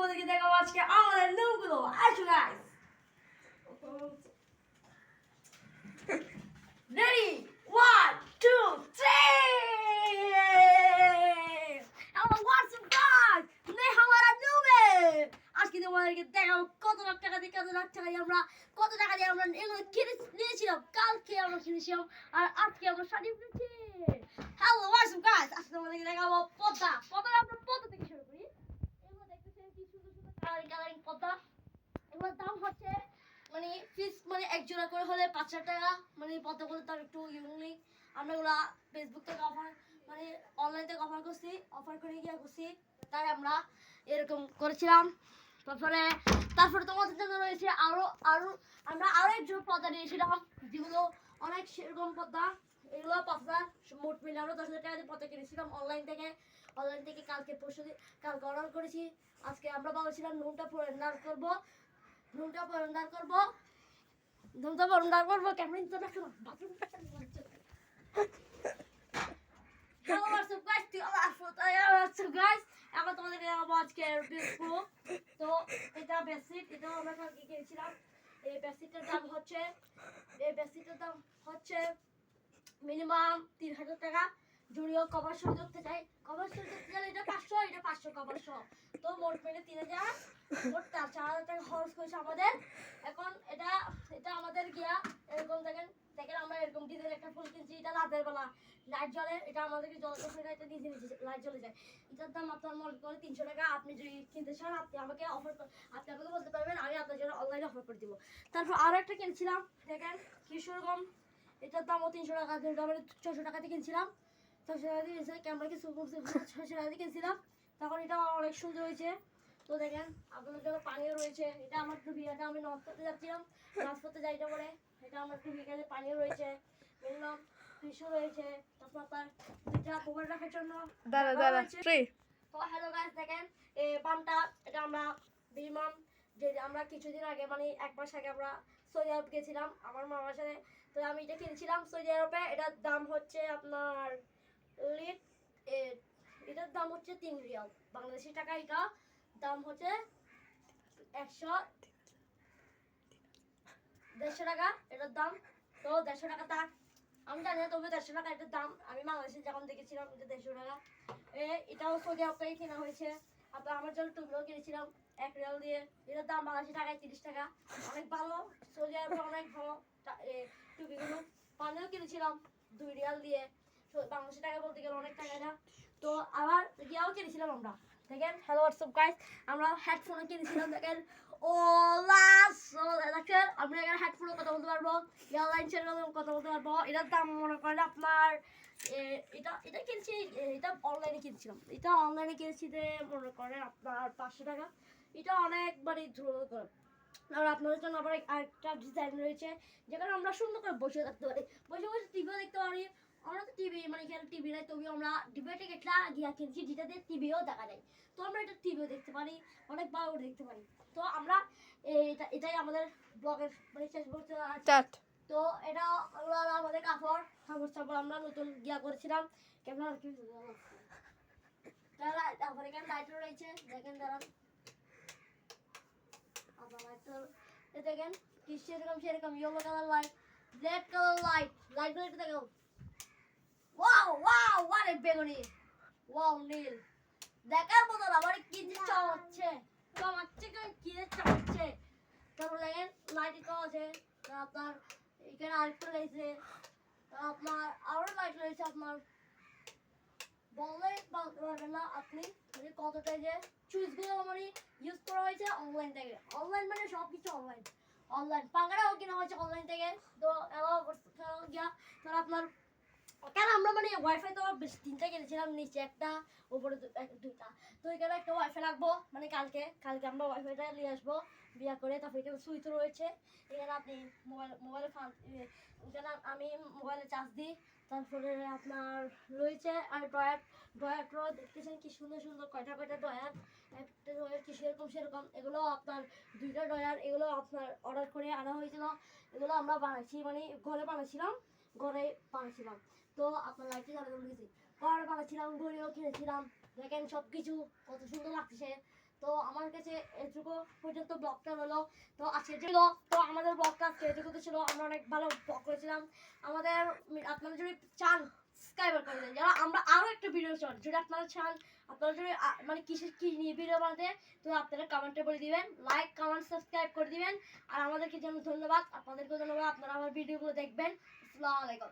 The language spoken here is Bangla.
তোমাদেরকে দেখাবো আজকে আমাদের নিয়মগুলো। আসো গাইস, রেডি, 1 2 3। আমার হোয়াটসঅ্যাপ গাইস, নে हमारा নিয়ম আজকে তোমাদেরকে দেখাবো কত লাখ টাকা দিয়ে আমরা কত টাকা দিয়ে আমরা এগুলো কিনে নিয়েছিলাম। কালকে আমরা কিনেছিলাম আর আজকে আমরা শাড়ি কিনেছি। হ্যালো হোয়াটসঅ্যাপ গাইস, আজকে তোমাদেরকে দেখাবো পদ্মা। আমরা পদ্মা থেকে শুরু করি। এগুলো দেখতেছেন কি সুন্দর সুন্দর কালারিং পদ্মা। এগুলোর দাম হচ্ছে মানে পিস মানে এক জোড়া করে হলে 5,000 টাকা। মানে পদ্মাগুলোর দাম একটু ইউনিক। আমরা এগুলা ফেসবুক থেকে অফার মানে অনলাইন থেকে অফার করে গিয়ে করছি, তাই আমরা এরকম করেছিলাম। তারপরে তোমাদের জন্য রয়েছে আমরা আরো এক জোড়া পদ্মা নিয়েছিলাম, যেগুলো অনেক সেরকম পদ্মা। এগুলো পদ্মা মোট মিলে আমরা 10,000 টাকা দিয়ে পদ্মা কিনেছিলাম অনলাইন থেকে। কালকে অর্ডার করেছি। আজকে আমরা ভাবছিলাম নুনটা পরিষ্কার করবো কেমন তো দেখো বাথরুম এখন তোমাদেরকে আজকে তো এটা বেডশিট, এটাও আমরা কালকে কিনেছিলাম। এই বেডশিটের দাম হচ্ছে মিনিমাম 3,000 টাকা। জুড়িও কভার সহ ধরতে চাই, এটা 500 কভার সহ। তো মোট মিলে 3,000, মোট 4,000 টাকা খরচ করেছে আমাদের। এখন এটা আমাদের গিয়া এরকম দেখেন আমরা এরকম ডিজাইন একটা ফুল কিনছি। এটা রাতের বেলা লাইট জ্বলে, এটা আমাদেরকে এটা নিজে লাইট জ্বলে যায়। এটার দাম আপনার মনে করে 300 টাকা। আপনি যদি কিনতে চান আপনি আমাকে বলতে পারবেন, আমি আপনার জন্য অনলাইনে অফার করে দিব। তারপর আরো একটা কিনছিলাম, দেখেন কি সেরকম। এটার দামও 300 টাকা, 400 টাকা দিয়ে কিনছিলাম। 400 টাকা দিয়ে ক্যামেরা কিছু 600 টাকা দিয়ে কিনছিলাম। তখন এটা অনেক সুন্দর হয়েছে। তো দেখেন আপনাদের জন্য পানিও রয়েছে। এটা আমার টুপি, এটা আমি নাচ করতে যাচ্ছিলাম, নাচ করতে যাইতে বলে এটা আমার টুপি। এখানে পানিও রয়েছে, মিনিমাম টিস্যু রয়েছে। তারপর আপনার দুইটা মোবাইল রাখার জন্য তো হ্যালো গাইস, দেখেন এই পাম্পটা, এটা আমরা মিনিমাম যে আমরা কিছুদিন আগে মানে 1 মাস আগে আমরা সৌদি আরব গেছিলাম আমার মামার সাথে। তো আমি এটা কিনেছিলাম সৌদি আরবে। এটার দাম হচ্ছে আপনার এটার দাম হচ্ছে 3 রিয়াল বাংলাদেশি টাকা। এটা দাম হচ্ছে 150 টাকা এটার দাম। তো 150 টাকা তার আমি জানি না, তবে 150 টাকা এটার দাম। আমি বাংলাদেশে যখন দেখেছিলাম এটা 150 টাকা। এটাও সৌদি আরব থেকে কেনা হয়েছে। আপনার আমার জন্য টুপিও কিনেছিলাম 1 রিয়াল দিয়ে। এটার দাম বাংলাদেশি টাকায় 30 টাকা। অনেক ভালো, সৌদি আরবে অনেক ভালো টুপিগুলো। পানিও কিনেছিলাম 2 রিয়াল দিয়ে। বাংলাদেশি টাকা বলতে গেলে অনেক টাকা না। তো আবার গিয়াও কিনেছিলাম আমরা, দেখেন হ্যালো হোয়াটসঅ্যাপ গাইস, আমরা হেডফোনও কিনেছিলাম। দেখেন আমরা এখানে হেডফোনও কথা বলতে পারবো, এয়ারলাইন চ্যানেলেও কথা বলতে পারবো। এটার দাম মনে করেন আপনার এটা কিনছি, এটা অনলাইনে কিনছিলাম। এটা অনলাইনে কিনেছি মনে করেন আপনার 500 টাকা। এটা অনেক মানে দ্রুত। আর আপনাদের জন্য আবার আরেকটা ডিজাইন রয়েছে, যেখানে আমরা সুন্দর করে বসে থাকতে পারি, বসে টিভিও দেখতে পারি। আমরা তো টিভি মানে এখানে টিভি নাই, তবে আমরা ডিবেটে গেটলা গিয়া কিনছি, যেটাতে টিভিও দেখা যায়। তো আমরা এটা টিভিও দেখতে পারি, অনেক ভালো দেখতে পারি। তো আমরা এটাই আমাদের ব্লগের মানে শেষ করতে। তো এটা আমাদের কাপড় আমরা নতুন গিয়া করেছিলাম। কেমন আর কি তারপরে এখানে লাইটও রয়েছে, দেখেন দাঁড়ান দেখেন কি সেরকম yellow colour light, black colour লাইটগুলো একটু দেখো। ওয়াও আরে বেগুনি, ওয়াও নীল, দেখার মতো আমার কি যে চমৎকার কি যে চমৎকার। তারপর দেখেন লাইট তো আছে। আপনার এখানে আরেকটা রয়েছে, আপনার আরো লাইট রয়েছে। আপনার বলতে পারবেন না আপনি মানে কতটা যে চুজগুলো মানে ইউজ করা হয়েছে অনলাইন থেকে। অনলাইন মানে সব কিছু অনলাইন পাঙ্গারাও কিনা হয়েছে অনলাইন থেকে। তো গিয়া তার আপনার কেন আমরা মানে ওয়াইফাই তো বেশ 3টা কিনেছিলাম, নিচে একটা উপরে 2টা। তো এখানে একটা ওয়াইফাই রাখবো, মানে কালকে আমরা ওয়াইফাইটা নিয়ে আসবো বিয়া করে। তারপরে এখানে সুইচ রয়েছে, এখানে আপনি এখানে আমি মোবাইলে চার্জ দিই। তারপরে আপনার রয়েছে আর ড্রয়ার দেখতেছেন কি সুন্দর সুন্দর কয়টা ড্রয়ার। একটা ড্রয়ার কি সেরকম এগুলো আপনার 2টা ড্রয়ার। এগুলো আপনার অর্ডার করে আনা হয়েছিল। এগুলো আমরা বানাইছি মানে ঘরে বানাইছিলাম। তো আপনার লাইটে যাবে গেছি ঘর বানাচ্ছিলাম, ঘড়িও কিনেছিলাম। দেখেন সব কিছু কত সুন্দর লাগতেছে। তো আমার কাছে এটুকু পর্যন্ত ব্লগটা হলো। তো আজকে ছিল, তো আমাদের ব্লগটা আজকে এটুকু ছিল। আমরা অনেক ভালো ব্লগ করেছিলাম। আমাদের আপনারা যদি চান সাবস্ক্রাইব করে দেন, যারা আমরা আরো একটা ভিডিও চান, যদি আপনারা চান, আপনারা যদি মানে কিসের কি নিয়ে ভিডিও বানাতে, তো আপনারা কমেন্টে বলে দিবেন, লাইক কমেন্ট সাবস্ক্রাইব করে দিবেন। আর আমাদেরকে জন্য ধন্যবাদ, আপনাদেরকেও ধন্যবাদ, আপনারা আমার ভিডিওগুলো দেখবেন। আসসালামু আলাইকুম।